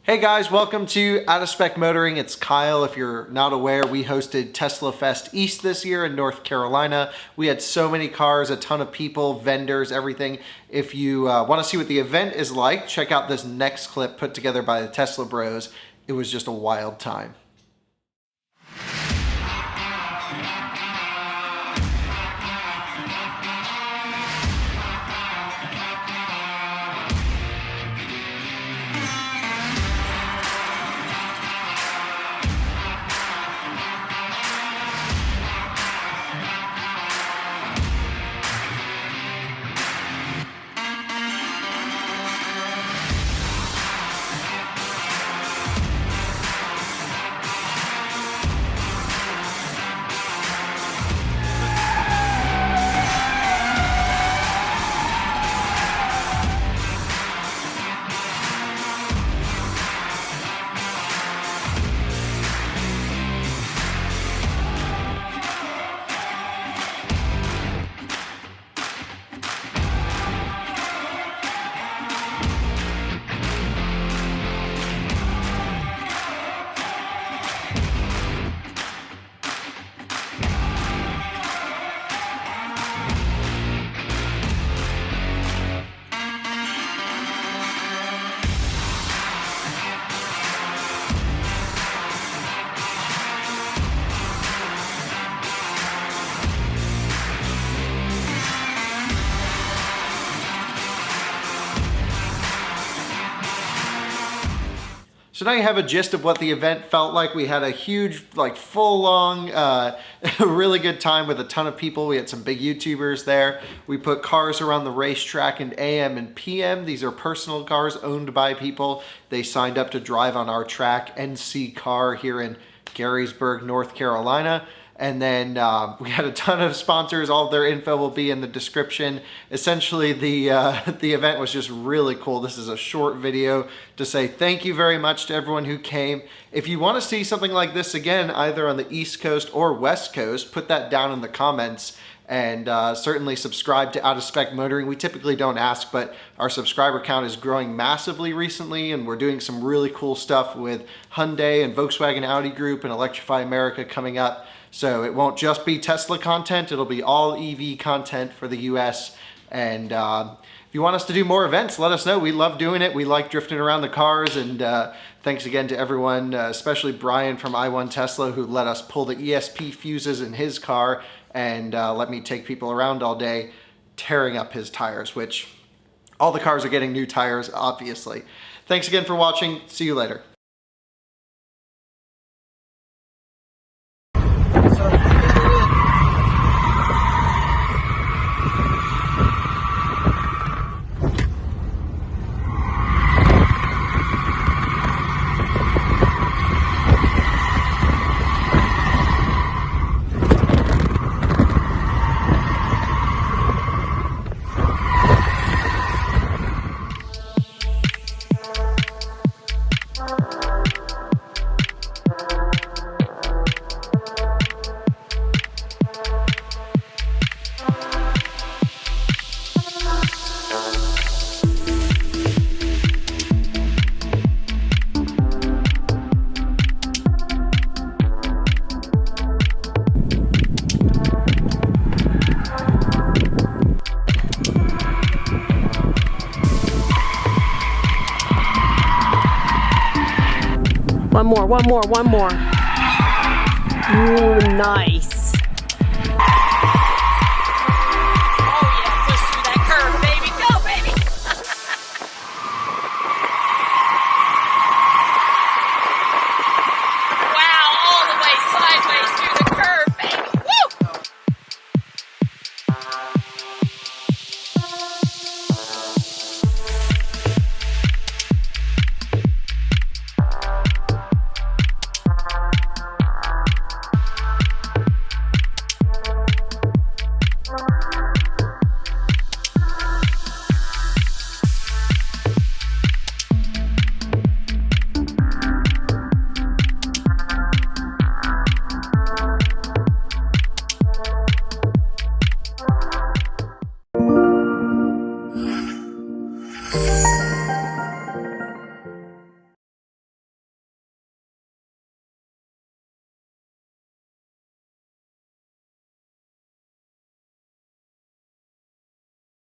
Hey guys, welcome to Out of Spec Motoring. It's Kyle. If you're not aware, we hosted Tesla Fest East this year in North Carolina. We had so many cars, a ton of people, vendors, everything. If you want to see what the event is like, check out this next clip put together by the Tesla Bros. It was just a wild time. So now you have a gist of what the event felt like. We had a huge, full long, really good time with a ton of people. We had some big YouTubers there. We put cars around the racetrack in AM and PM. These are personal cars owned by people. They signed up to drive on our track, NC Car, here in Garysburg, North Carolina. And then we had a ton of sponsors. All of their info will be in the description. Essentially, the event was just really cool. This is a short video to say thank you very much to everyone who came. If you want to see something like this again, either on the East Coast or West Coast, put that down in the comments. And certainly subscribe to Out of Spec Motoring. We typically don't ask, but our subscriber count is growing massively recently, and we're doing some really cool stuff with Hyundai and Volkswagen Audi Group and Electrify America coming up. So it won't just be Tesla content, it'll be all EV content for the US. And if you want us to do more events, let us know. We love doing it. We like drifting around the cars. And thanks again to everyone, especially Brian from I1 Tesla, who let us pull the ESP fuses in his car and let me take people around all day tearing up his tires, which all the cars are getting new tires, obviously. Thanks again for watching. See you later. One more. Ooh, nice. Oh yeah, push through that curve, baby. Go, baby. Wow, all the way sideways through the curve, baby. Woo!